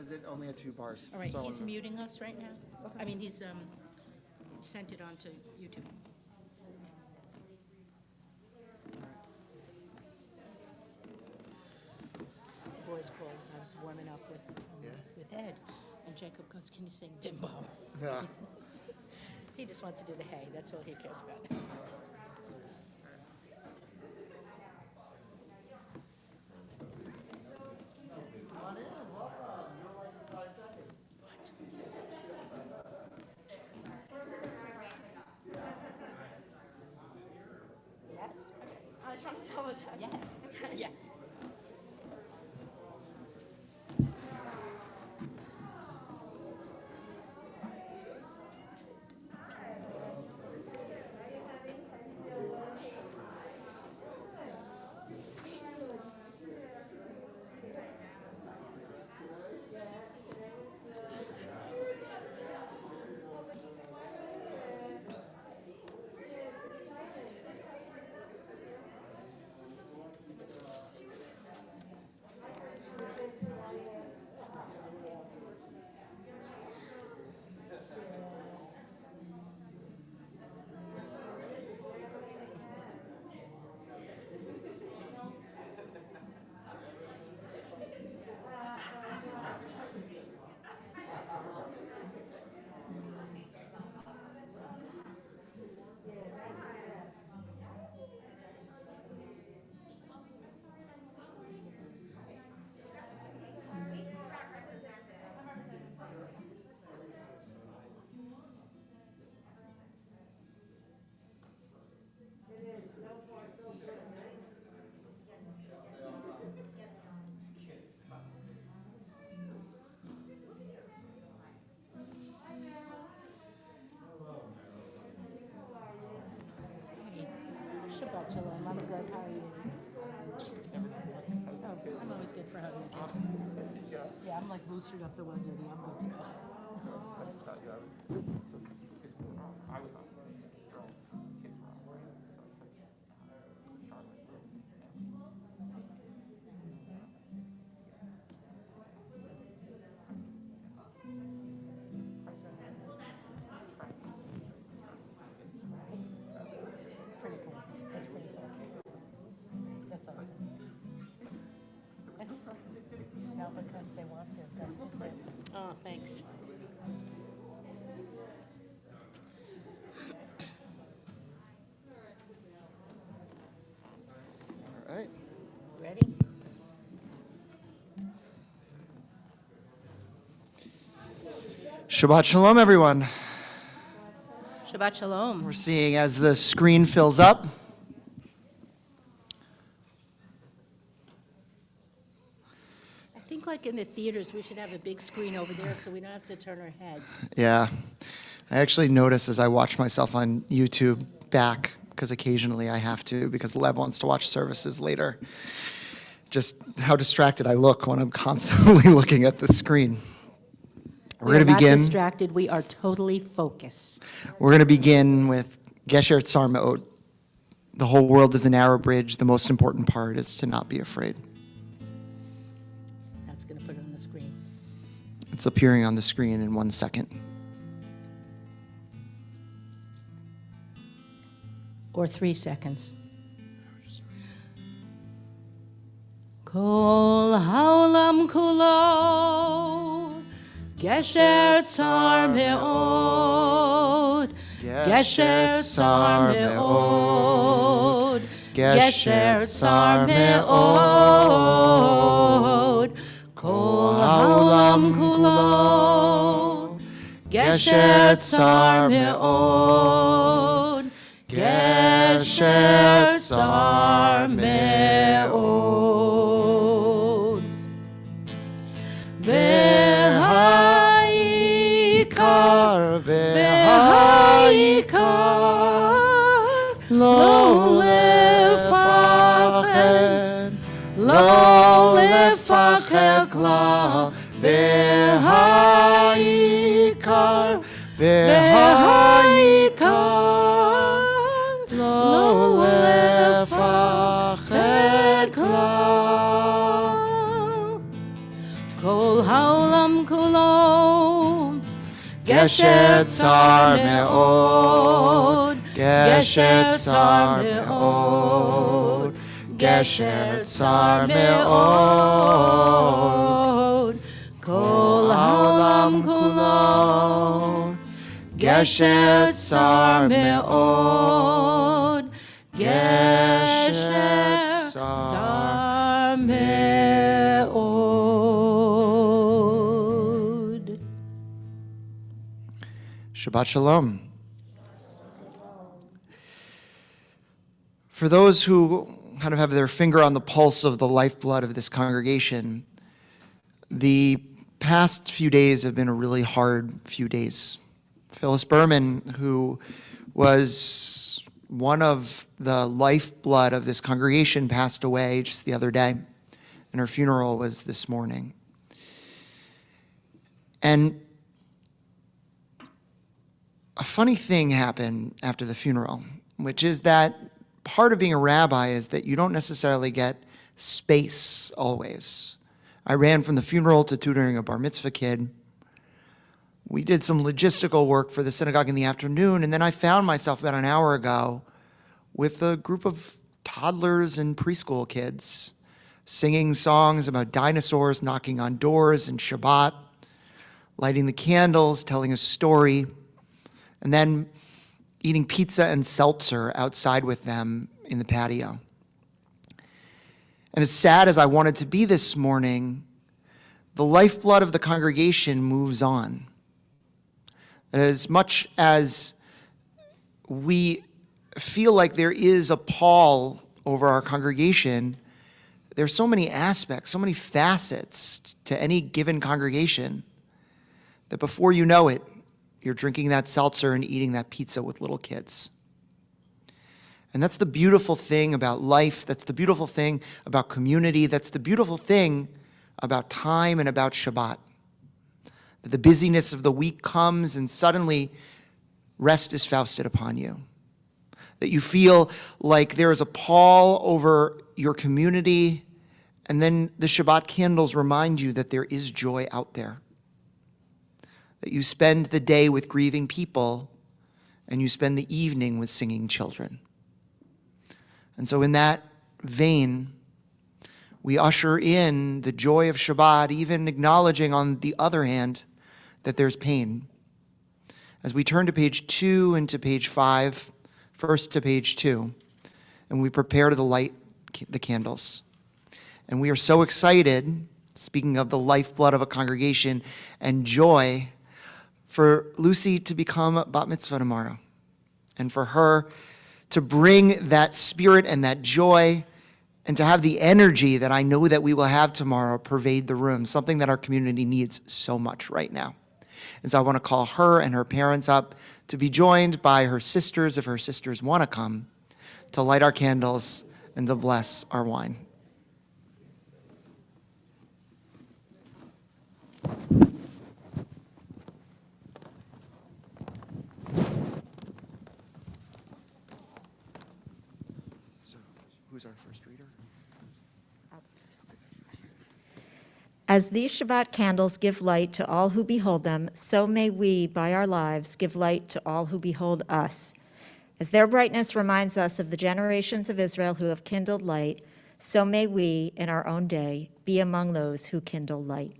is it only at 2 bars? All right, So he's muting us right now. I mean, he's sent it on to YouTube. The boys called. I was warming up with Ed, and Jacob goes, "Can you sing Bimbo?" Yeah. He just wants to do the hay. That's all he cares about. Yes. I just want to tell us. Yes. Yeah. Shabbat Shalom. I'm good. How are you? Oh, I'm always good for hugging and kissing. Yeah, I'm like boosted up the wizard. I'm good to go. Pretty cool. That's pretty cool. That's awesome. That's not because they want to. That's just it. Oh, thanks. All right. Ready? Shabbat Shalom, everyone. Shabbat Shalom. We're seeing as the screen fills up. I think like in the theaters, we should have a big screen over there so we don't have to turn our heads. Yeah. I actually notice as I watch myself on YouTube back, because occasionally I have to, because Lev wants to watch services later, just how distracted I look when I'm constantly looking at the screen. We're going to begin. We're not distracted. We are totally focused. We're going to begin with Gesher Tzar Me'od. The whole world is a narrow bridge. The most important part is to not be afraid. That's going to put it on the screen. It's appearing on the screen in 1 second. Or 3 seconds. Kol haolam kulo Gesher Tzar Me'od Gesher Tzar Me'od Gesher Tzar Me'od Kol haolam kulo Gesher Tzar Me'od Gesher Tzar Me'od V'ha'ikar Lo lefacher klal V'ha'ikar Lo lefacher klal Kol העולם כולו. גשר צר מאוד, גשר צר מאוד, גשר צר מאוד, כל העולם כולו, גשר צר מאוד, גשר צר מאוד. Shabbat Shalom. For those who kind of have their finger on the pulse of the lifeblood of this congregation, the past few days have been a really hard few days. Phyllis Berman, who was one of the lifeblood of this congregation, passed away just the other day, and her funeral was this morning. And a funny thing happened after the funeral, which is that part of being a rabbi is that you don't necessarily get space always. I ran from the funeral to tutoring a bar mitzvah kid. We did some logistical work for the synagogue in the afternoon, and then I found myself about an hour ago with a group of toddlers and preschool kids singing songs about dinosaurs knocking on doors and Shabbat, lighting the candles, telling a story, and then eating pizza and seltzer outside with them in the patio. And as sad as I wanted to be this morning, the lifeblood of the congregation moves on. As much as we feel like there is a pall over our congregation, there's so many aspects, so many facets to any given congregation that before you know it, you're drinking that seltzer and eating that pizza with little kids. And that's the beautiful thing about life. That's the beautiful thing about community. That's the beautiful thing about time and about Shabbat. That the busyness of the week comes and suddenly rest is foisted upon you. That you feel like there is a pall over your community, and then the Shabbat candles remind you that there is joy out there. That you spend the day with grieving people, and you spend the evening with singing children. And so in that vein, we usher in the joy of Shabbat, even acknowledging on the other hand that there's pain. As we turn to page 2 and to page 5, first to page 2, and we prepare to light the candles. And we are so excited, speaking of the lifeblood of a congregation and joy, for Lucy to become bat mitzvah tomorrow, and for her to bring that spirit and that joy and to have the energy that I know that we will have tomorrow pervade the room, something that our community needs so much right now. And so I want to call her and her parents up to be joined by her sisters, if her sisters want to come, to light our candles and to bless our wine. Who's our first reader? As these Shabbat candles give light to all who behold them, so may we, by our lives, give light to all who behold us. As their brightness reminds us of the generations of Israel who have kindled light, so may we, in our own day, be among those who kindle light.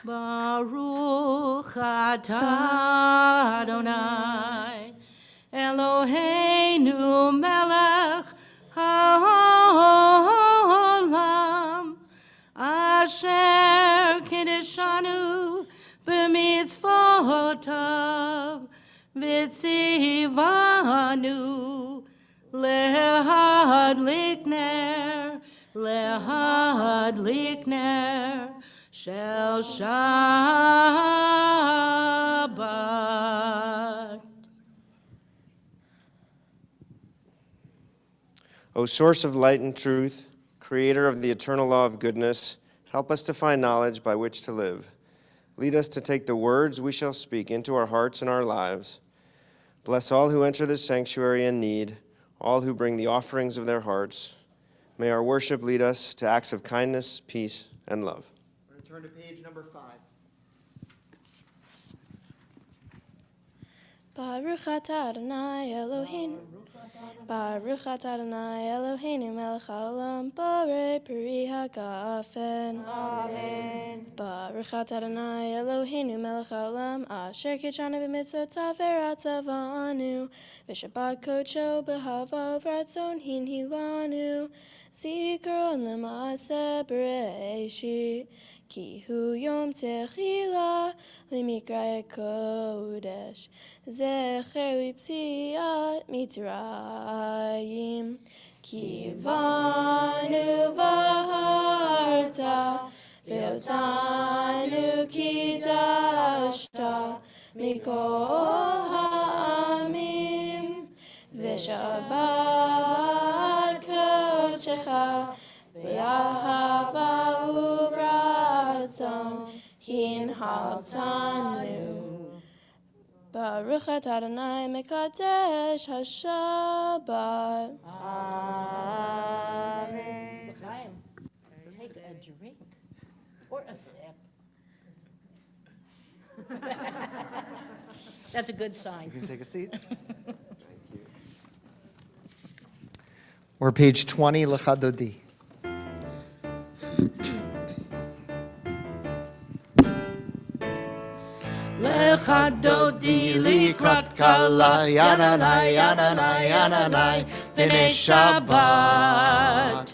Baruch atah Adonai, Eloheinu melech haolam, asher kiddushanu b'mitzvotav, v'tzivanu lehadlik ner, Shel Shabbat. O source of light and truth, creator of the eternal law of goodness, help us to find knowledge by which to live. Lead us to take the words we shall speak into our hearts and our lives. Bless all who enter this sanctuary in need, all who bring the offerings of their hearts. May our worship lead us to acts of kindness, peace, and love. We're going to turn to page number 5. Baruch atah Adonai Eloheinu. Baruch atah Adonai Eloheinu melech haolam borei peri hagafen. Amen. Baruch atah Adonai Eloheinu melech haolam asher kitshanu b'mitzvotav v'ratzavanu v'shabbat kodsho b'hava v'ratzon hinhilanu zikaron l'maaseh b'reishit ki hu yom techila למקרא קודש, זכר ליציאת מצרים, כי באנו בהרת, ואותנו קידשת מכל העמים, ושבת קודשך באהבה וברצון, Hinhaltanu. Baruch atah Adonai mekadesh hashabbat. Amen. Take a drink or a sip. That's a good sign. You can take a seat. We're page 20, L'chadodi. Lecha dodi likrat kala yananai yananai yananai b'nei Shabbat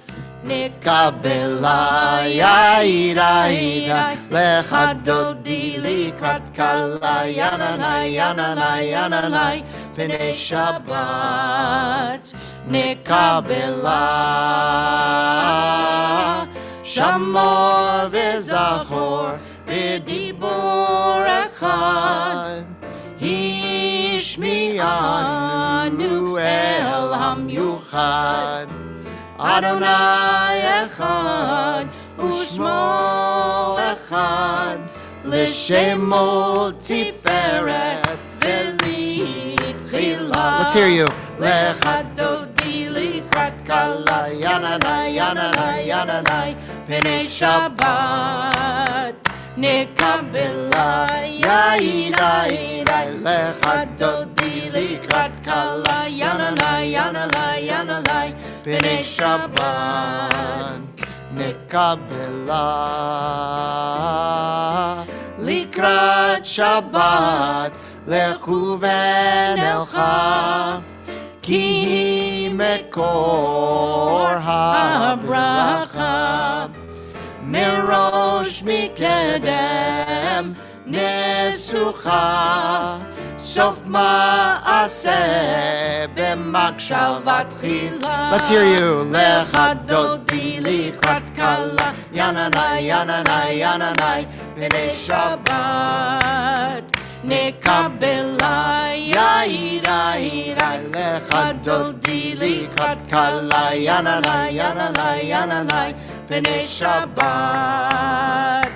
nikabela yaira ira lecha dodi likrat kala yananai yananai yananai b'nei Shabbat nikabela shamor v'zachor v'dibor echad hishmi'anu el hamyuchad Adonai echad u'shmo echad l'shemo tiferet v'litchila. Let's hear you. Lecha dodi likrat kala yananai yananai yananai b'nei Shabbat nikabela yaira ira lecha dodi likrat kala yananai yananai yananai b'nei Shabbat nikabela likrat Shabbat lechu v'nelcha ki mekor habracha Mirosh mikedem nesucha sof ma'aseh b'makshavat chila. Let's hear you. Lecha dodi likrat kala yananai yananai yananai b'nei Shabbat nikabela yaira ira lecha dodi likrat kala yananai yananai yananai b'nei Shabbat.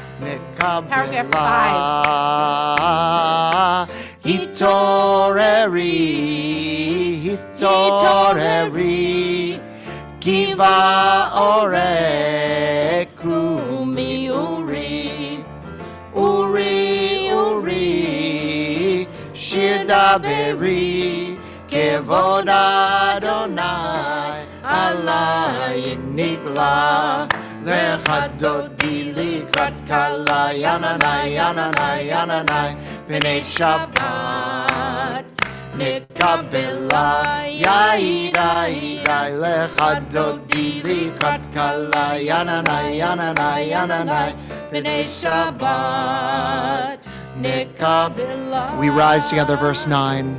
Paragraph 5. Hitoreri, kiva oreku mi uri, uri, shir daberi, kevod Adonai, alai nigla. Lecha dodi likrat kala yananai yananai yananai b'nei Shabbat nikabela yaira ira lecha dodi likrat kala yananai yananai yananai b'nei Shabbat nikabela. We rise together, verse 9.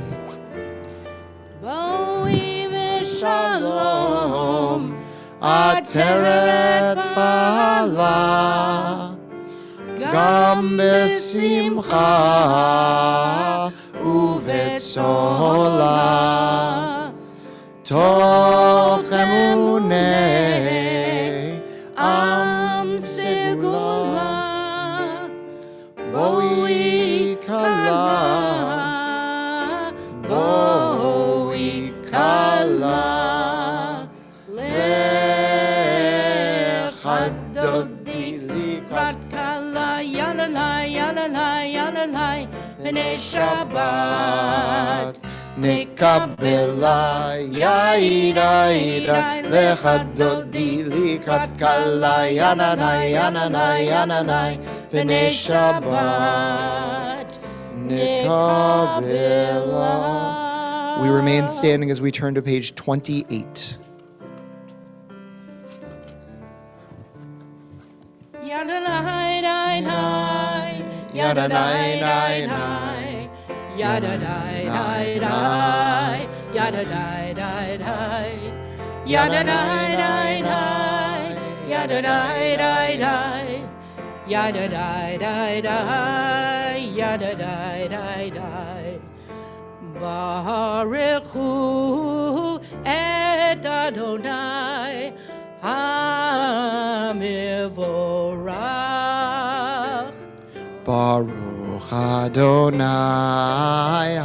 Boi v'shalom Ateret bala gam besimcha uvetzola toch emunei am segula boi B'nei Shabbat Nekabela Yaidai Lechadodi Likat Kala Yananai Yananai Yananai B'nei Shabbat Nekabela. We remain standing as we turn to page 28. Yadadai, dai, dai. Yadadai, dai, dai. Yadadai, dai, dai. Yadadai, dai, dai. Yadadai, dai, dai. Yadadai, dai, dai. Yadadai, dai, dai. Yadadai, dai, dai. Baruch Hu et Adonai HaMevorach. Baruch Adonai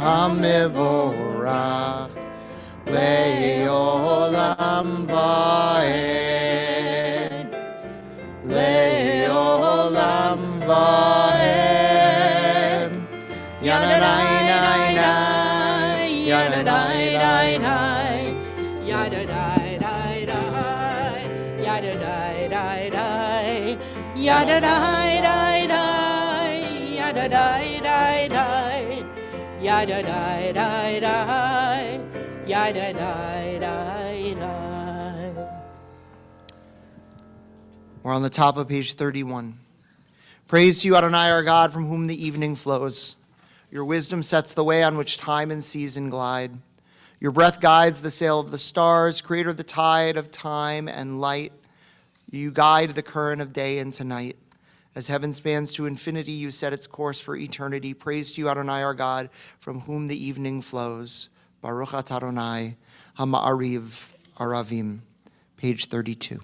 HaMevorach Le'olam va'ed Le'olam va'ed Yadadai dai dai Yadadai dai dai Yadadai dai dai Yadadai dai dai Yadadai dai dai Yadadai dai dai Yadadai dai dai Yadadai dai dai. We're on the top of page 31. Praise to you, Adonai, our God, from whom the evening flows. Your wisdom sets the way on which time and season glide. Your breath guides the sail of the stars, creator of the tide of time and light. You guide the current of day into night. As heaven spans to infinity, you set its course for eternity. Praise to you, Adonai, our God, from whom the evening flows. Baruch atah Adonai, Hama'ariv Aravim, page 32.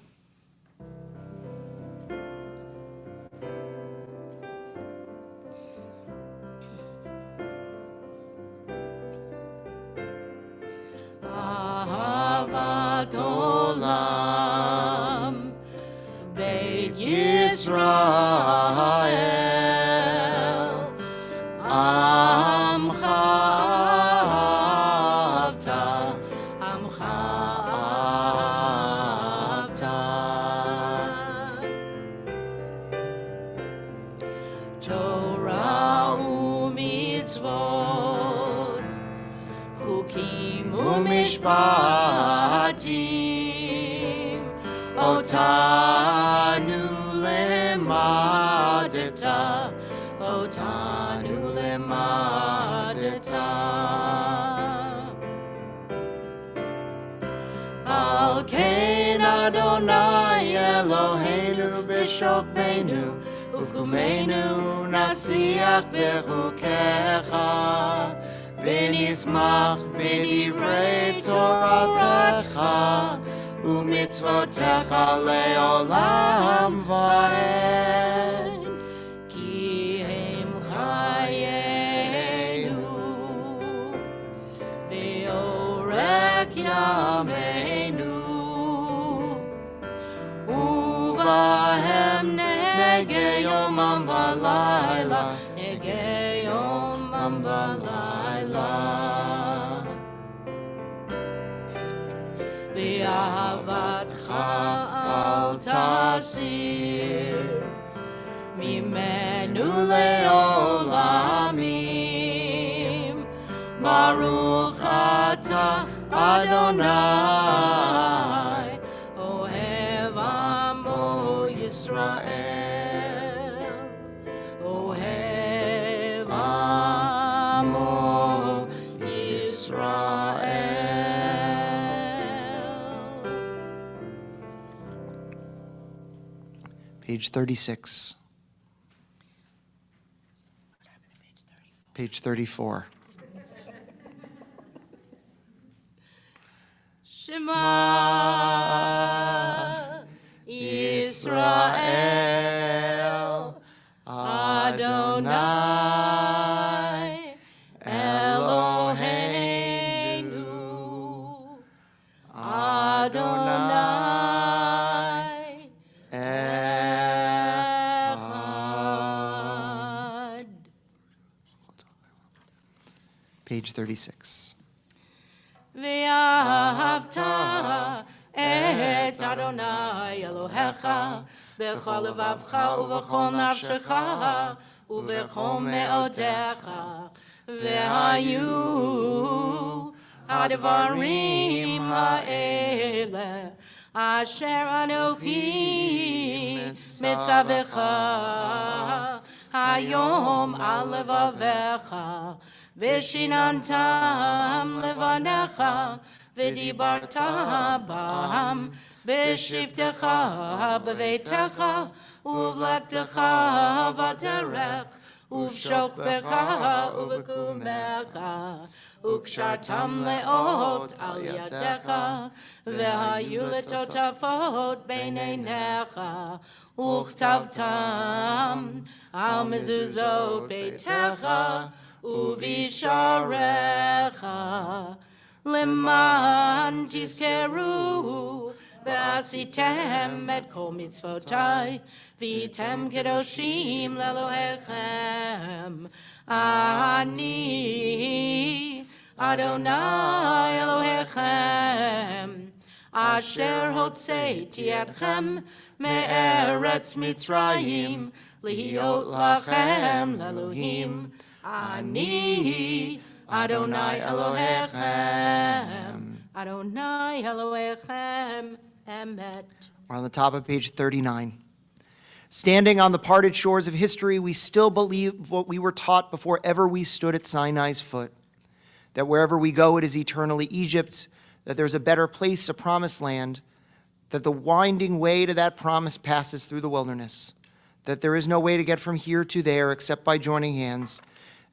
Ahavat Olam Beit Yisrael Amcha Avta Amcha Avta Torah u'mitzvot Chukim u'mishpatim Otanu lemadeta Otanu lemadeta Al Kein Adonai Eloheinu b'shokmeinu Ufkumenu nasiach bechukecha V'nismach b'divrei Toratecha U'mitzvotecha le'olam va'ed Ki hem chayenu V'orek yameinu Uvahem negei yomam v'layla Negei yomam v'layla V'ahavatcha al tasir Mimenu le'olamim Baruch atah Adonai Ohev amo Yisrael Ohev amo Yisrael. Page 36. Page 34. Shema Yisrael Adonai Eloheinu Adonai Echad. page 36. ואהבת את אדוני אלוהיך בכל לבבך ובכל נפשך ובכל מאודיך והיו הדברים האלה אשר אנוכי מצווך היום על לבביך ושיננתם לבניך ודיברת בם בשבתך בביתך ובלכתך בדרך ובשוכבך ובקומך וקשרתם לאות על ידיך והיו לטוטפות בין עיניך וכתבתם על מזוזות ביתך ובשעריך למען תזכרו ועשיתם את כל מצוותיי והייתם קדושים לאלוהיכם אני אדוני אלוהיכם אשר הוצאתי אתכם מארץ מצרים להיות לכם לאלוהים אני אדוני אלוהיכם אדוני אלוהיכם emet. We're on the top of page 39. Standing on the parted shores of history, we still believe what we were taught before ever we stood at Sinai's foot, that wherever we go, it is eternally Egypt, that there's a better place, a promised land, that the winding way to that promise passes through the wilderness, that there is no way to get from here to there except by joining hands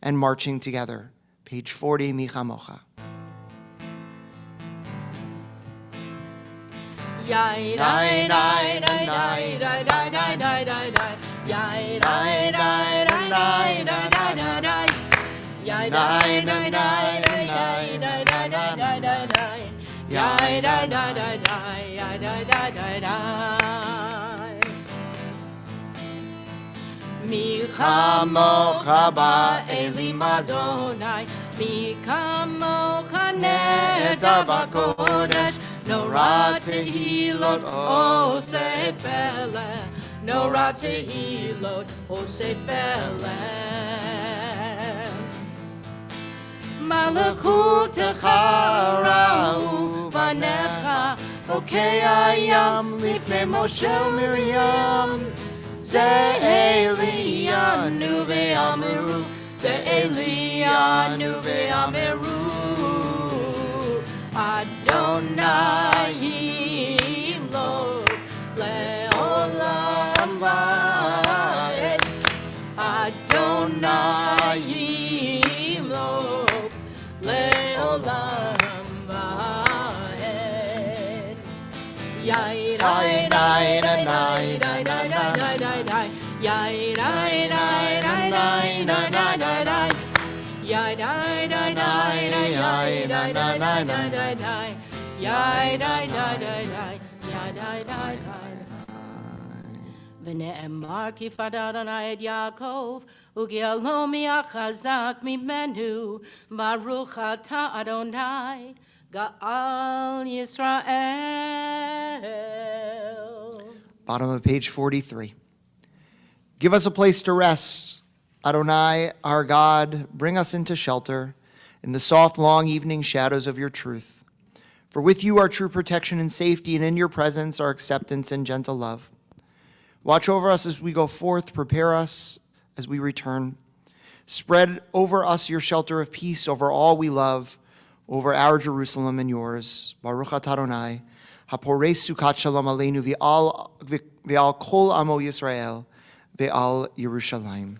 and marching together. Page 40, Micha Mocha. Yai dai dai dai dai dai dai dai dai dai dai. Yai dai dai dai dai dai dai dai dai. Yai dai dai dai dai dai dai dai dai dai dai. Yai dai dai dai dai yai dai dai dai dai. Mi chamocha ba'elim Adonai, mi kamocha nehtar b'kodesh. Nora tehilot osefele, Nora tehilot osefele. Malachutecha ra'u vanecha, okei hayam lifnei Moshe u'Miriam. Ze Elianu ve'amiru, Ze Elianu ve'amiru. Adonai Himlod Le'olam Va'ed. Adonai Himlod Le'olam Va'ed. Yai dai dai dai dai dai dai dai dai dai. Yai dai dai dai dai dai dai dai dai. Yai dai dai dai dai yai dai dai dai dai dai dai. Yai dai dai dai dai yai dai dai dai. ונאמר כי פדה אדוני את יעקב וגאלו מהחזק ממנו ברוך אתה אדוני גאל ישראל. Bottom of page 43. Give us a place to rest, Adonai, our God. Bring us into shelter in the soft, long evening shadows of your truth. For with you are true protection and safety, and in your presence are acceptance and gentle love. Watch over us as we go forth, prepare us as we return. Spread over us your shelter of peace over all we love, over our Jerusalem and yours. Baruch atah Adonai, haporei sukat shalom aleinu v'al kol amo Yisrael v'al Yerushalayim.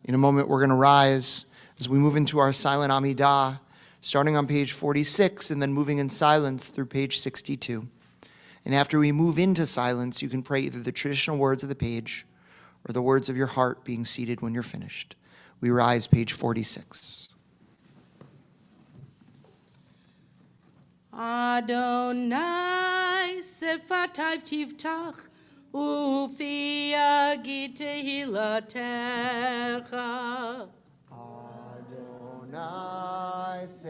In a moment, we're going to rise as we move into our silent Amidah, starting on page 46 and then moving in silence through page 62. And after we move into silence, you can pray either the traditional words of the page or the words of your heart being seated when you're finished. We rise, page 46. Adonai sefatay tiftach ufi yagid tehilatecha. Adonai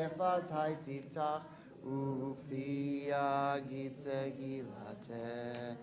Shefatai tiftach ufi yagid tehilatecha.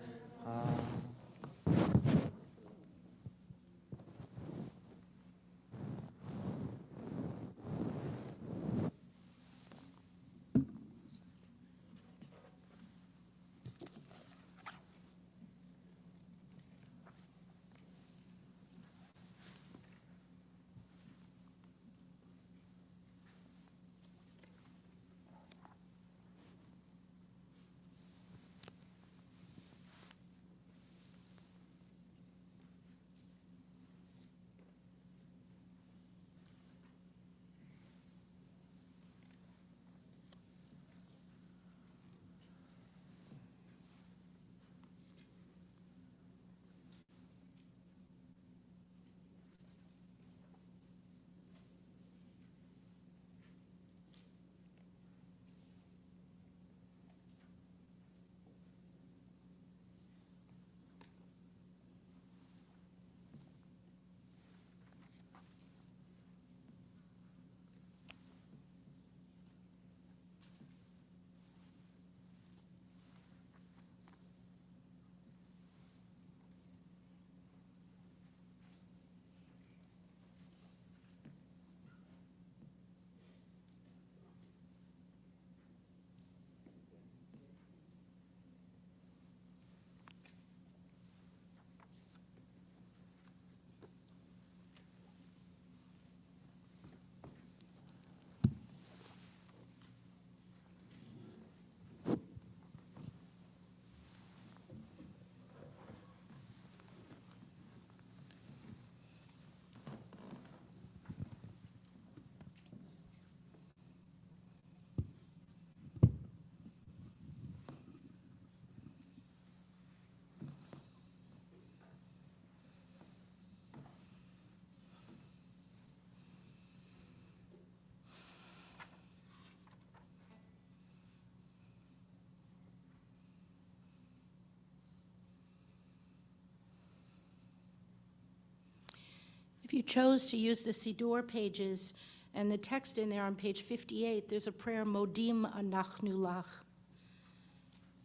If you chose to use the Siddur pages and the text in there on page 58, there's a prayer, Modim Anachnu Lach.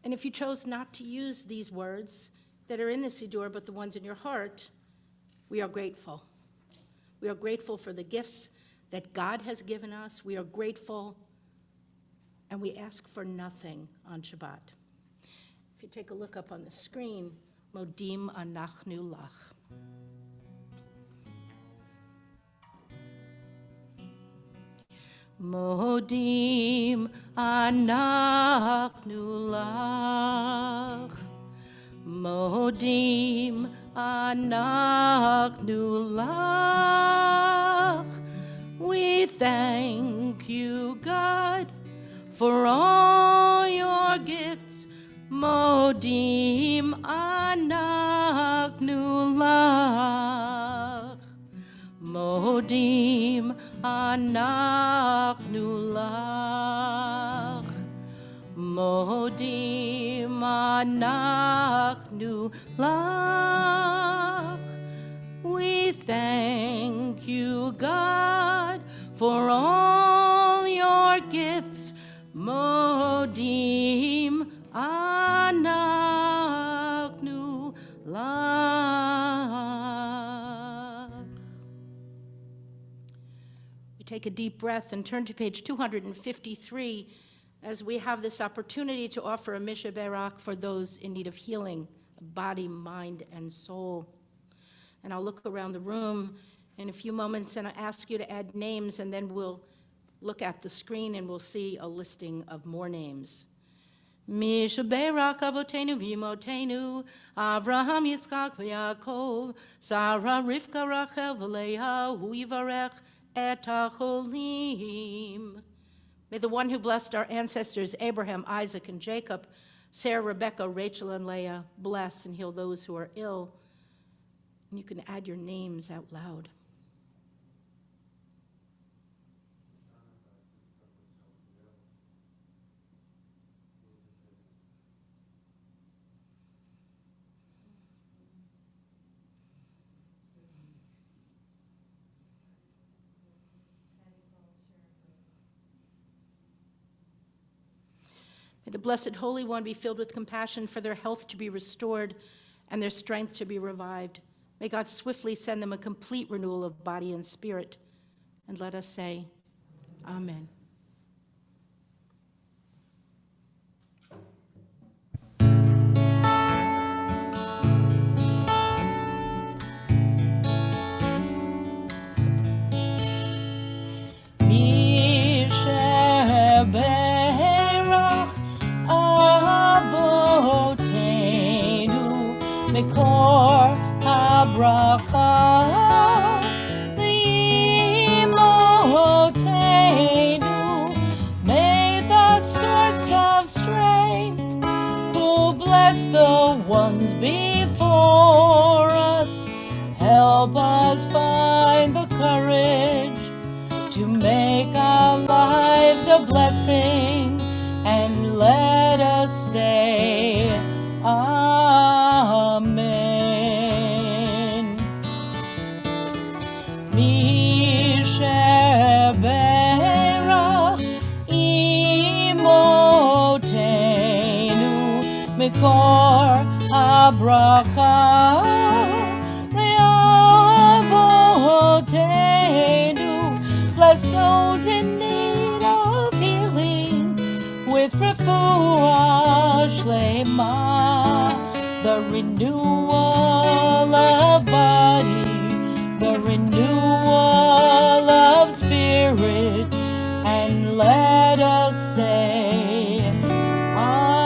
And if you chose not to use these words that are in the Siddur, but the ones in your heart, we are grateful. We are grateful for the gifts that God has given us. We are grateful, and we ask for nothing on Shabbat. If you take a look up on the screen, Modim Anachnu Lach. Modim anachnu lach, Modim anachnu lach. We thank you, God, for all your gifts. Modim anachnu lach. Modim anachnu lach, Modim anachnu lach. We thank you, God, for all your gifts. Modim anachnu lach. Take a deep breath and turn to page 253 as we have this opportunity to offer a Misha Berak for those in need of healing, body, mind, and soul. And I'll look around the room in a few moments and I ask you to add names, and then we'll look at the screen and we'll see a listing of more names. Misha Berak avotenu v'imotenu, Avraham, Yitzchak, v'Yaakov, Sarah, Rivka, Rachel, v'Leah, hu yivarech et hacholim. May the one who blessed our ancestors, Abraham, Isaac, and Jacob, Sarah, Rebecca, Rachel, and Leah, bless and heal those who are ill. And you can add your names out loud. May the Blessed Holy One be filled with compassion for their health to be restored and their strength to be revived. May God swiftly send them a complete renewal of body and spirit. And let us say, Amen. Mikor habracha v'imotenu. May the source of strength, who bless the ones before us, help us find the courage to make our lives a blessing, and let us say, Amen. Mi sheberach imotenu mikor habracha le'avotenu. Bless those in need of healing with refuah shlema, the renewal of body, the renewal of spirit, and let us say, Amen.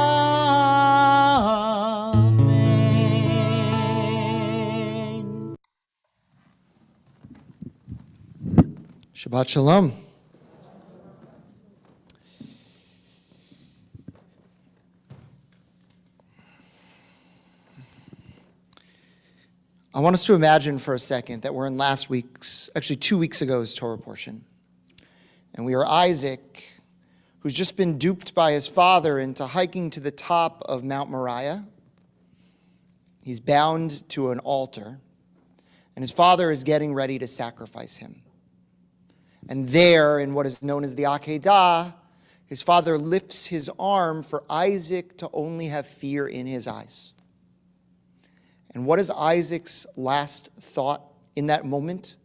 Shabbat Shalom. I want us to imagine for a second that we're in last week's, actually 2 weeks ago's Torah portion. And we are Isaac, who's just been duped by his father into hiking to the top of Mount Moriah. He's bound to an altar, and his father is getting ready to sacrifice him. And there, in what is known as the Akedah, his father lifts his arm for Isaac to only have fear in his eyes. And what is Isaac's last thought in that moment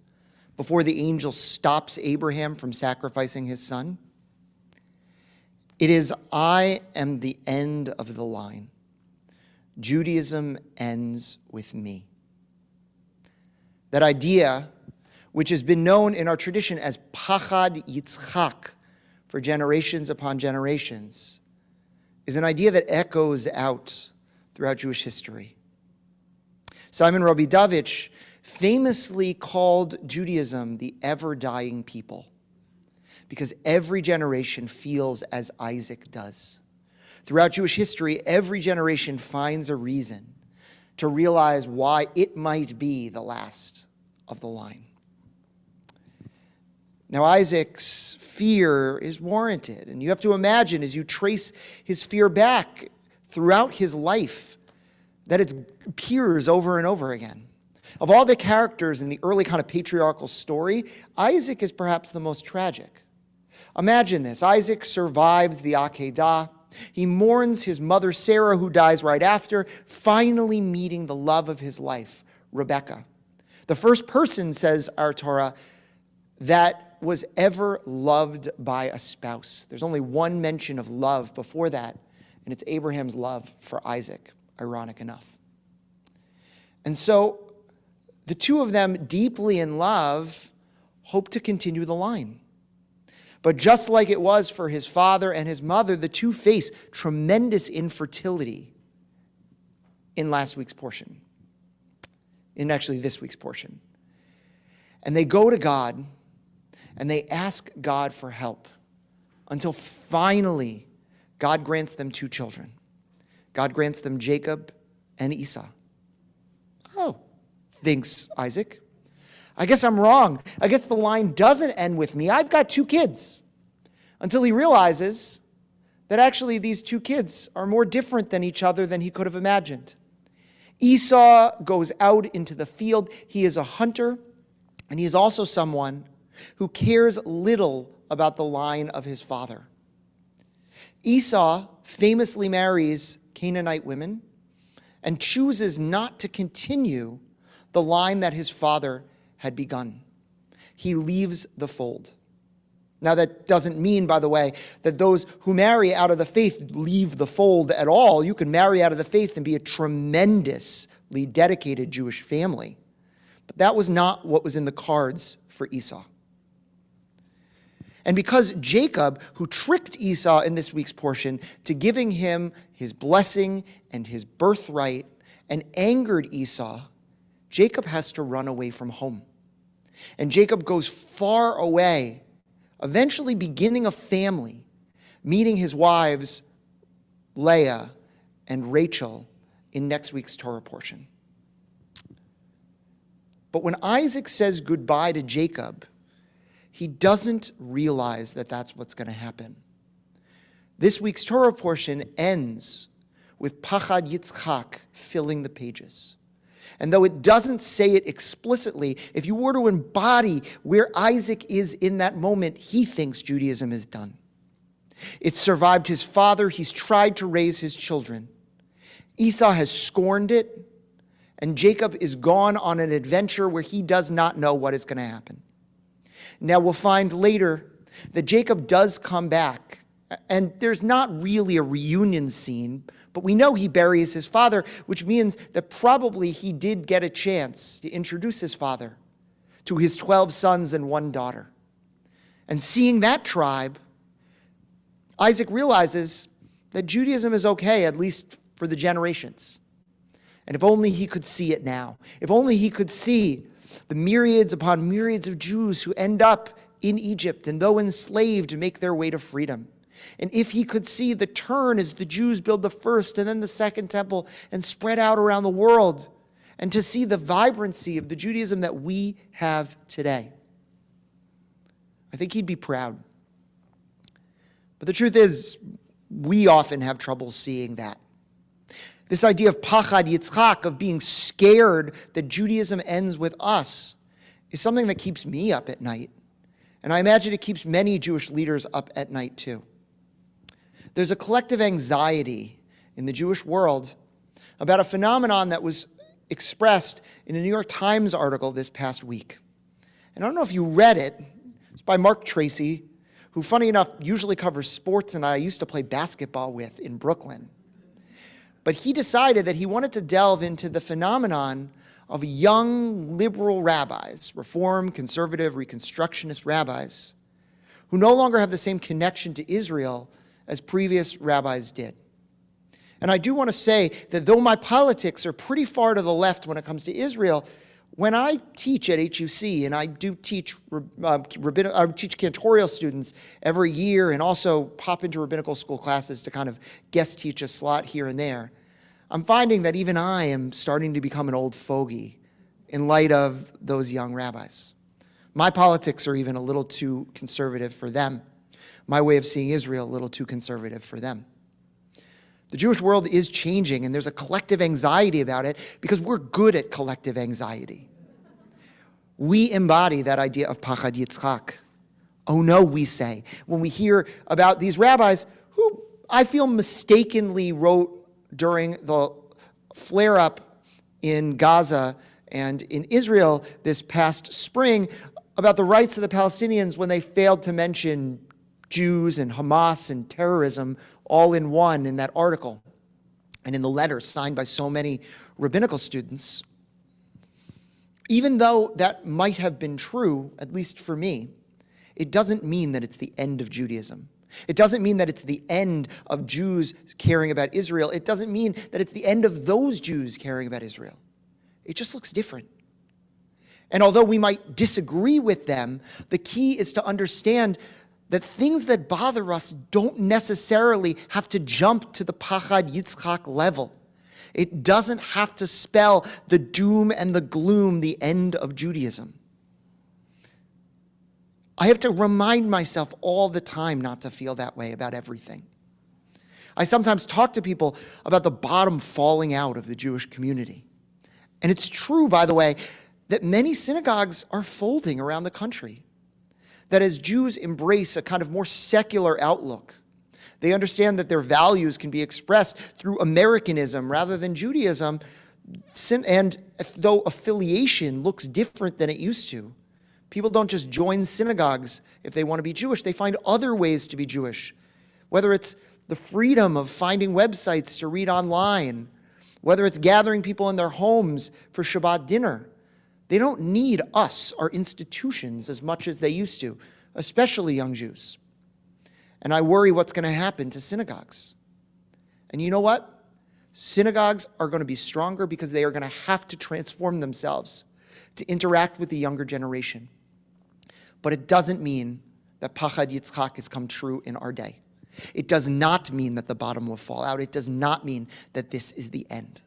before the angel stops Abraham from sacrificing his son? It is, I am the end of the line. Judaism ends with me. That idea, which has been known in our tradition as Pachad Yitzchak for generations upon generations, is an idea that echoes out throughout Jewish history. Simon Rabidovich famously called Judaism the ever-dying people because every generation feels as Isaac does. Throughout Jewish history, every generation finds a reason to realize why it might be the last of the line. Now, Isaac's fear is warranted, and you have to imagine as you trace his fear back throughout his life that it appears over and over again. Of all the characters in the early kind of patriarchal story, Isaac is perhaps the most tragic. Imagine this. Isaac survives the Akedah. He mourns his mother Sarah, who dies right after, finally meeting the love of his life, Rebekah. The first person, says our Torah, that was ever loved by a spouse. There's only one mention of love before that, and it's Abraham's love for Isaac, ironic enough. And so the two of them, deeply in love, hope to continue the line. But just like it was for his father and his mother, the two face tremendous infertility in last week's portion, in actually this week's portion. And they go to God and they ask God for help until finally God grants them two children. God grants them Jacob and Esau. Oh, thinks Isaac. I guess I'm wrong. I guess the line doesn't end with me. I've got two kids. Until he realizes that actually these two kids are more different than each other than he could have imagined. Esau goes out into the field. He is a hunter, and he is also someone who cares little about the line of his father. Esau famously marries Canaanite women and chooses not to continue the line that his father had begun. He leaves the fold. Now, that doesn't mean, by the way, that those who marry out of the faith leave the fold at all. You can marry out of the faith and be a tremendously dedicated Jewish family. But that was not what was in the cards for Esau. And because Jacob, who tricked Esau in this week's portion to giving him his blessing and his birthright and angered Esau, Jacob has to run away from home. And Jacob goes far away, eventually beginning a family, meeting his wives, Leah and Rachel, in next week's Torah portion. But when Isaac says goodbye to Jacob, he doesn't realize that that's what's going to happen. This week's Torah portion ends with Pachad Yitzchak filling the pages. And though it doesn't say it explicitly, if you were to embody where Isaac is in that moment, he thinks Judaism is done. It's survived his father. He's tried to raise his children. Esau has scorned it, and Jacob is gone on an adventure where he does not know what is going to happen. Now, we'll find later that Jacob does come back, and there's not really a reunion scene, but we know he buries his father, which means that probably he did get a chance to introduce his father to his 12 sons and 1 daughter. And seeing that tribe, Isaac realizes that Judaism is okay, at least for the generations. And if only he could see it now. If only he could see the myriads upon myriads of Jews who end up in Egypt and, though enslaved, make their way to freedom. And if he could see the turn as the Jews build the first and then the second temple and spread out around the world, and to see the vibrancy of the Judaism that we have today, I think he'd be proud. But the truth is, we often have trouble seeing that. This idea of Pachad Yitzchak, of being scared that Judaism ends with us, is something that keeps me up at night. And I imagine it keeps many Jewish leaders up at night too. There's a collective anxiety in the Jewish world about a phenomenon that was expressed in a New York Times article this past week. And I don't know if you read it. It's by Mark Tracy, who, funny enough, usually covers sports and I used to play basketball with in Brooklyn. But he decided that he wanted to delve into the phenomenon of young liberal rabbis, Reform, conservative, Reconstructionist rabbis, who no longer have the same connection to Israel as previous rabbis did. And I do want to say that though my politics are pretty far to the left when it comes to Israel, when I teach at HUC, and I do teach I teach cantorial students every year and also pop into rabbinical school classes to kind of guest teach a slot here and there, I'm finding that even I am starting to become an old fogey in light of those young rabbis. My politics are even a little too conservative for them. My way of seeing Israel a little too conservative for them. The Jewish world is changing, and there's a collective anxiety about it because we're good at collective anxiety. We embody that idea of Pachad Yitzchak. Oh no, we say, when we hear about these rabbis who I feel mistakenly wrote during the flare-up in Gaza and in Israel this past spring about the rights of the Palestinians when they failed to mention Jews and Hamas and terrorism all in one in that article and in the letter signed by so many rabbinical students. Even though that might have been true, at least for me, it doesn't mean that it's the end of Judaism. It doesn't mean that it's the end of Jews caring about Israel. It doesn't mean that it's the end of those Jews caring about Israel. It just looks different. And although we might disagree with them, the key is to understand that things that bother us don't necessarily have to jump to the Pachad Yitzchak level. It doesn't have to spell the doom and the gloom, the end of Judaism. I have to remind myself all the time not to feel that way about everything. I sometimes talk to people about the bottom falling out of the Jewish community. And it's true, by the way, that many synagogues are folding around the country. That as Jews embrace a kind of more secular outlook, They understand that their values can be expressed through Americanism rather than Judaism. And though affiliation looks different than it used to, people don't just join synagogues if they want to be Jewish. They find other ways to be Jewish, whether it's the freedom of finding websites to read online, whether it's gathering people in their homes for Shabbat dinner. They don't need us, our institutions, as much as they used to, especially young Jews. And I worry what's going to happen to synagogues. And you know what? Synagogues are going to be stronger because they are going to have to transform themselves to interact with the younger generation. But it doesn't mean that Pachad Yitzchak has come true in our day. It does not mean that the bottom will fall out. It does not mean that this is the end.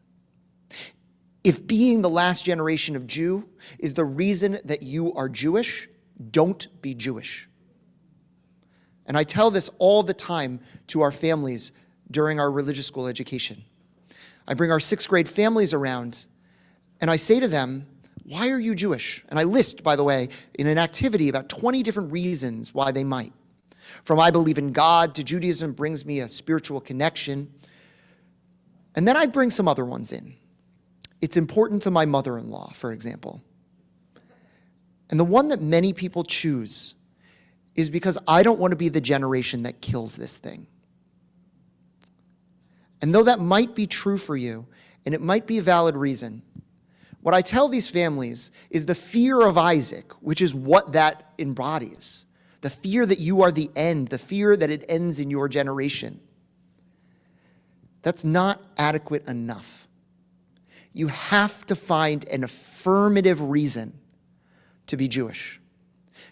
If being the last generation of Jew is the reason that you are Jewish, don't be Jewish. And I tell this all the time to our families during our religious school education. I bring our 6th grade families around and I say to them, why are you Jewish? And I list, by the way, in an activity about 20 different reasons why they might. From I believe in God to Judaism brings me a spiritual connection. And then I bring some other ones in. It's important to my mother-in-law, for example. And the one that many people choose is because I don't want to be the generation that kills this thing. And though that might be true for you, and it might be a valid reason, what I tell these families is the fear of Isaac, which is what that embodies. The fear that you are the end, the fear that it ends in your generation. That's not adequate enough. You have to find an affirmative reason to be Jewish.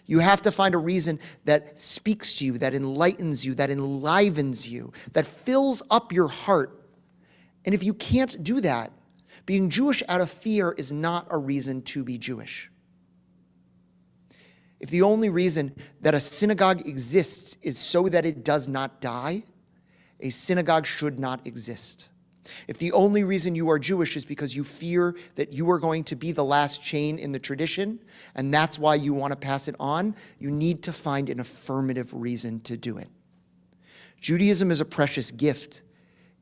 You have to find a reason that speaks to you, that enlightens you, that enlivens you, that fills up your heart. And if you can't do that, being Jewish out of fear is not a reason to be Jewish. If the only reason that a synagogue exists is so that it does not die, a synagogue should not exist. If the only reason you are Jewish is because you fear that you are going to be the last chain in the tradition, and that's why you want to pass it on, you need to find an affirmative reason to do it. Judaism is a precious gift.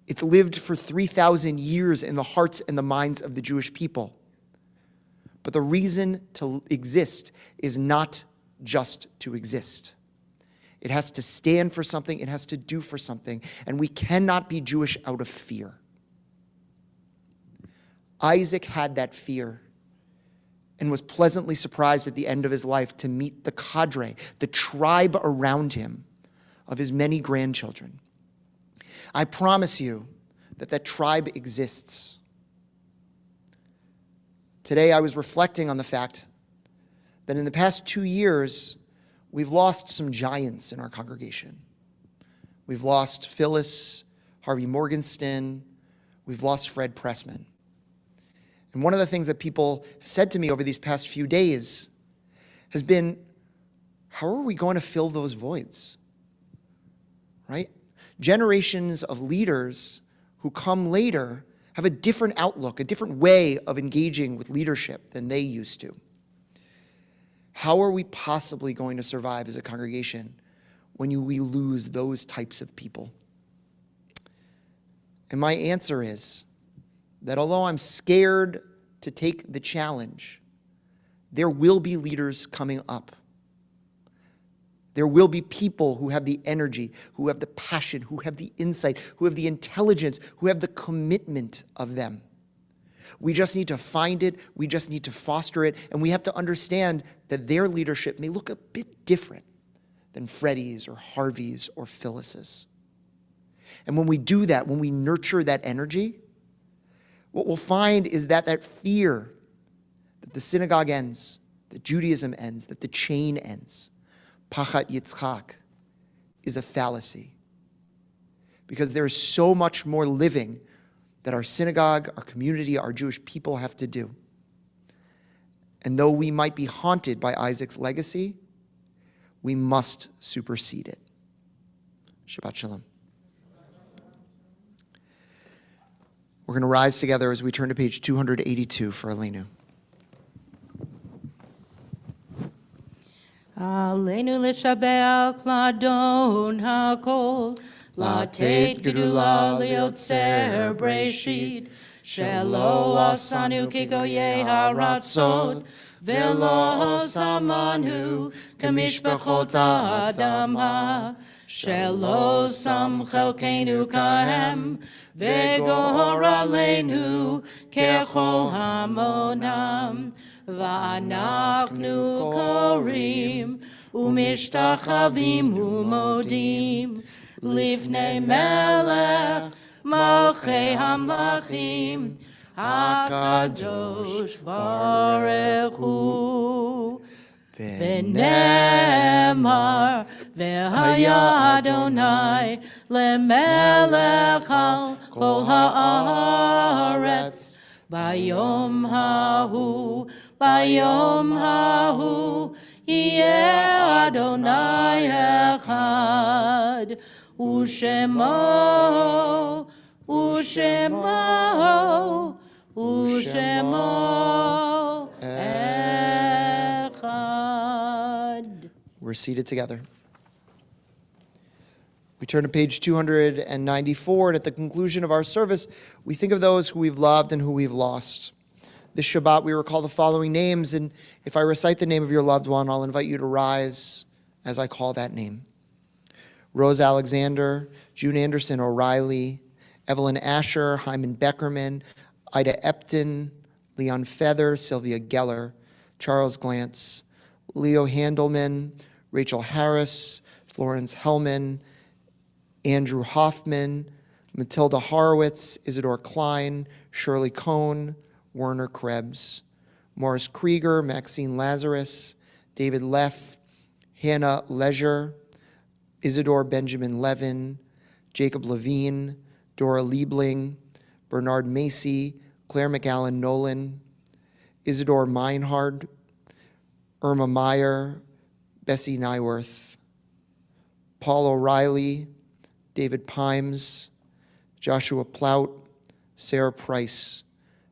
It's lived for 3,000 years in the hearts and the minds of the Jewish people. But the reason to exist is not just to exist. It has to stand for something. It has to do for something. And we cannot be Jewish out of fear. Isaac had that fear and was pleasantly surprised at the end of his life to meet the cadre, the tribe around him of his many grandchildren. I promise you that that tribe exists. Today I was reflecting on the fact that in the past 2 years, we've lost some giants in our congregation. We've lost Phyllis, Harvey Morgenstern, we've lost Fred Pressman. And one of the things that people said to me over these past few days has been, how are we going to fill those voids? Right? Generations of leaders who come later have a different outlook, a different way of engaging with leadership than they used to. How are we possibly going to survive as a congregation when we lose those types of people? And my answer is that although I'm scared to take the challenge, there will be leaders coming up. There will be people who have the energy, who have the passion, who have the insight, who have the intelligence, who have the commitment of them. We just need to find it, we just need to foster it, and we have to understand that their leadership may look a bit different than Freddie's or Harvey's or Phyllis's. And when we do that, when we nurture that energy, what we'll find is that that fear that the synagogue ends, that Judaism ends, that the chain ends, Pachat Yitzchak, is a fallacy. Because there is so much more living that our synagogue, our community, our Jewish people have to do. And though we might be haunted by Isaac's legacy, we must supersede it. Shabbat Shalom. We're going to rise together as we turn to page 282 for Aleinu. Aleinu l'shabeach l'adon hakol, לתת גדולה ליוצר בראשית, שלא עשנו כגויי הארצות, ולא שמנו כמשפחות האדמה, שלא שם חלקנו כהם, וגור עלינו ככל המונם, ואנחנו קוראים ומשתחווים ומודים לפני מלך מלכי המלכים, הקדוש ברוך הוא. ונאמר, והיה אדוני למלך על כל הארץ, ביום ההוא יהיה אדוני אחד, ושמו echad. We're seated together. We turn to page 294, and at the conclusion of our service, we think of those who we've loved and who we've lost. This Shabbat, we recall the following names, and if I recite the name of your loved one, I'll invite you to rise as I call that name. Rose Alexander, June Anderson O'Reilly, Evelyn Asher, Hyman Beckerman, Ida Epton, Leon Feather, Sylvia Geller, Charles Glantz, Leo Handelman, Rachel Harris, Florence Hellman, Andrew Hoffman, Matilda Horowitz, Isidore Klein, Shirley Cohn, Werner Krebs, Morris Krieger, Maxine Lazarus, David Leff, Hannah Leisure, Isidore Benjamin Levin, Jacob Levine, Dora Liebling, Bernard Macy, Claire McAllen Nolan, Isidore Meinhard, Irma Meyer, Bessie Nyworth, Paul O'Reilly, David Pimes, Joshua Plout, Sarah Price,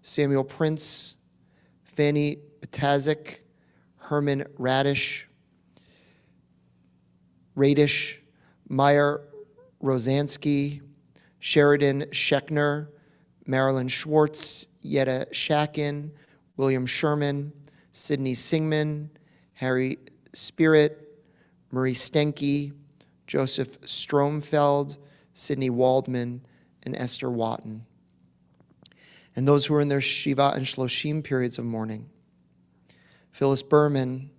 Samuel Prince, Fanny Patazik, Herman Radish, Meyer Rosansky, Sheridan Schechner, Marilyn Schwartz, Yetta Shakin, William Sherman, Sidney Singman, Harry Spirit, Marie Stenke, Joseph Stromfeld, Sidney Waldman, and Esther Watton. And those who are in their Shiva and Shloshim periods of mourning. Phyllis Berman,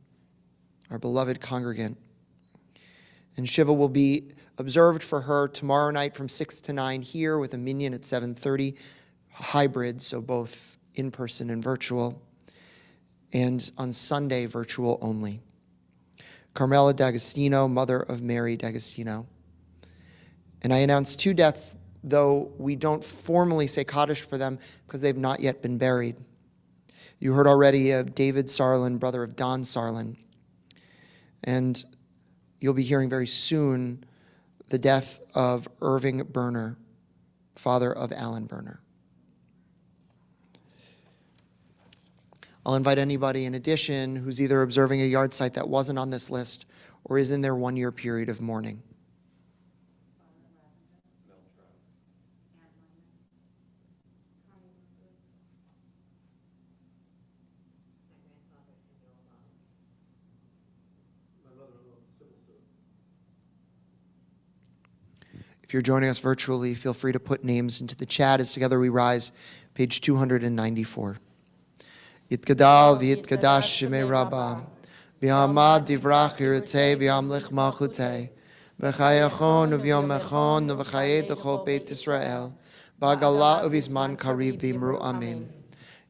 our beloved congregant. And Shiva will be observed for her tomorrow night from 6 to 9 here with a minyan at 7:30, hybrid, so both in-person and virtual. And on Sunday, virtual only. Carmela D'Agostino, mother of Mary D'Agostino. And I announced 2 deaths, though we don't formally say Kaddish for them because they've not yet been buried. You heard already of David Sarlin, brother of Don Sarlin. And you'll be hearing very soon the death of Irving Berner, father of Alan Berner. I'll invite anybody in addition who's either observing a yard site that wasn't on this list or is in their 1-year period of mourning. If you're joining us virtually, feel free to put names into the chat as together we rise, page 294. Yitgadal v'yitgadash shemei Rabbah, v'yamad divrach yiratei v'yamlich malchutei, v'chayachon u'v'yom echon u'v'chayet uchol Beit Yisrael, b'agala u'v'zman karib v'imru amen.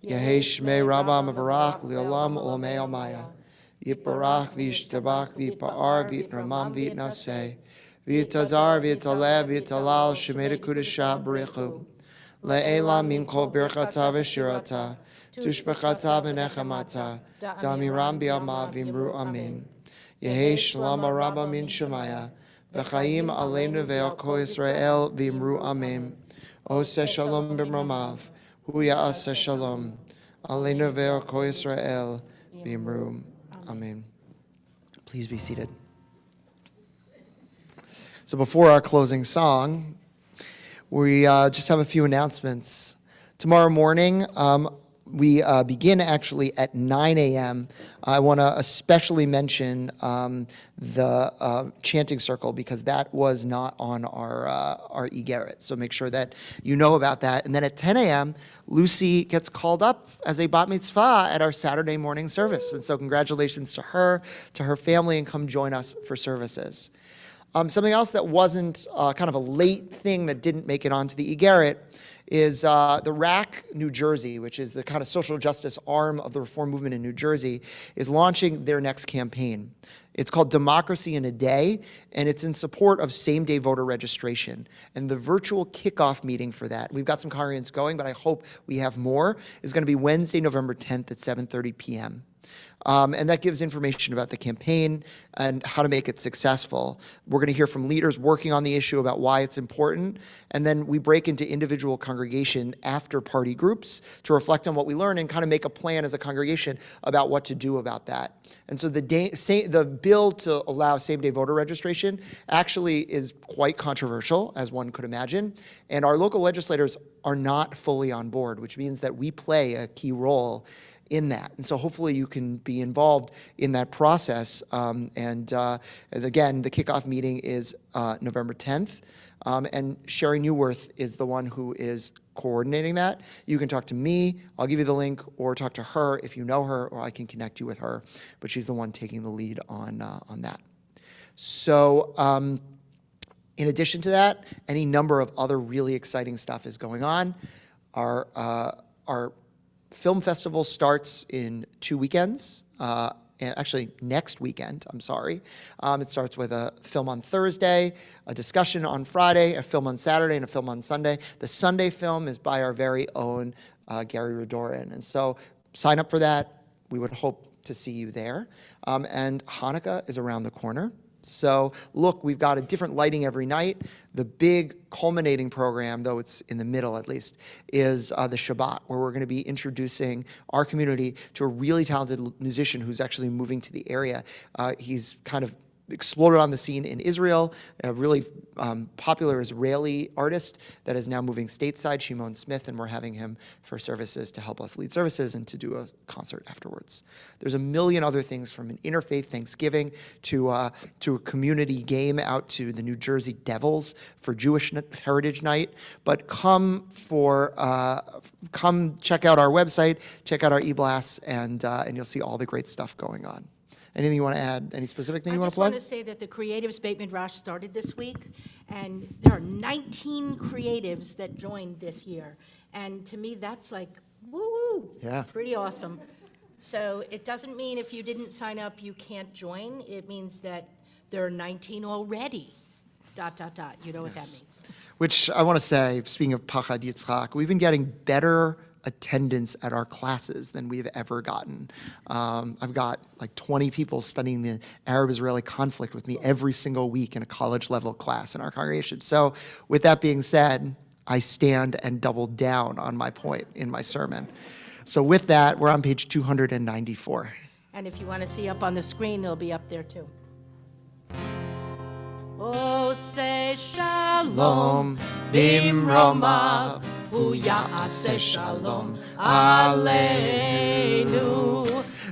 Yehei shemei Rabbah mevarach li'olam u'lamei almaya, yitbarach v'yishtabach v'yipa'ar v'yitramam v'yitnaseh, v'yitazar v'yitaleh v'yitalal shemei kudashah b'richu, le'elam min kol birchata v'shirata, tushbechata v'nechamata, damiram b'yamav v'imru amen. Yehei shalom araba min shemaya, v'chaim aleinu ve'al kol Yisrael v'imru amen. Oseh shalom b'mromav, hu ya'aseh shalom, aleinu ve'al kol Yisrael v'imru amen. Please be seated. So before our closing song, we just have a few announcements. Tomorrow morning, we begin actually at 9 a.m. I want to especially mention the chanting circle because that was not on our Igeret. So make sure that you know about that. And then at 10 a.m., Lucy gets called up as a bat mitzvah at our Saturday morning service. And so congratulations to her family, and come join us for services. Something else that wasn't kind of a late thing that didn't make it onto the Igeret is the RAC New Jersey, which is the kind of social justice arm of the reform movement in New Jersey, is launching their next campaign. It's called Democracy in a Day, and it's in support of same-day voter registration. And the virtual kickoff meeting for that, we've got some congregants going, but I hope we have more, is going to be Wednesday, November 10th at 7:30 p.m. And that gives information about the campaign and how to make it successful. We're going to hear from leaders working on the issue about why it's important. And then we break into individual congregation after party groups to reflect on what we learn and kind of make a plan as a congregation about what to do about that. And so the bill to allow same-day voter registration actually is quite controversial, as one could imagine. And our local legislators are not fully on board, which means that we play a key role in that. And so hopefully you can be involved in that process. As again, the kickoff meeting is November 10th. And Sherry Newworth is the one who is coordinating that. You can talk to me, I'll give you the link, or talk to her if you know her, or I can connect you with her. But she's the one taking the lead on that. So in addition to that, any number of other really exciting stuff is going on. Our film festival starts in 2 weekends. Actually, next weekend, I'm sorry. It starts with a film on Thursday, a discussion on Friday, a film on Saturday, and a film on Sunday. The Sunday film is by our very own Gary Radorin. And so sign up for that. We would hope to see you there. And Hanukkah is around the corner. So look, we've got a different lighting every night. The big culminating program, though it's in the middle at least, is the Shabbat, where we're going to be introducing our community to a really talented musician who's actually moving to the area. He's kind of exploded on the scene in Israel, a really popular Israeli artist that is now moving stateside, Shimon Smith, and we're having him for services to help us lead services and to do a concert afterwards. There's a million other things, from an interfaith Thanksgiving to a community game out to the New Jersey Devils for Jewish Heritage Night. But come check out our website, check out our e-blasts, and you'll see all the great stuff going on. Anything you want to add? Any specific thing you want to plug? I just want to say that the Creatives Beit Midrash started this week, and there are 19 creatives that joined this year. And to me, that's like, woo-woo. Yeah. Pretty awesome. So it doesn't mean if you didn't sign up, you can't join. It means that there are 19 already, ... You know what that means. Which I want to say, speaking of Pachad Yitzchak, we've been getting better attendance at our classes than we've ever gotten. I've got like 20 people studying the Arab-Israeli conflict with me every single week in a college level class in our congregation. So with that being said, I stand and double down on my point in my sermon. So with that, we're on page 294. And if you want to see up on the screen, it'll be up there too. Oh, say shalom, bimromav, hu ya'aseh shalom aleinu,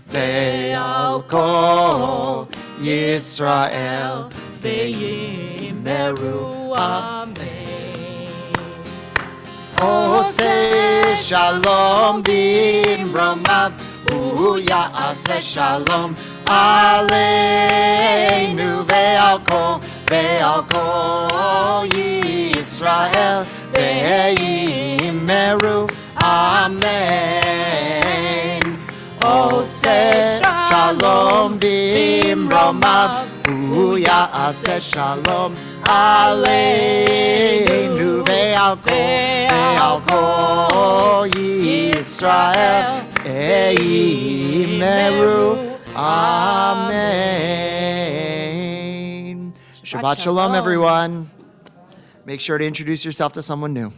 ve'al kol Yisrael ve'yimeru amen. Oh, say shalom, bimromav, hu ya'aseh shalom aleinu, ve'al kol Yisrael ve'yimeru amen. Oh, say shalom bimromav, hu ya'aseh shalom aleinu, ve'al kol Yisrael ve'yimeru amen. Shabbat Shalom, everyone. Make sure to introduce yourself to someone new.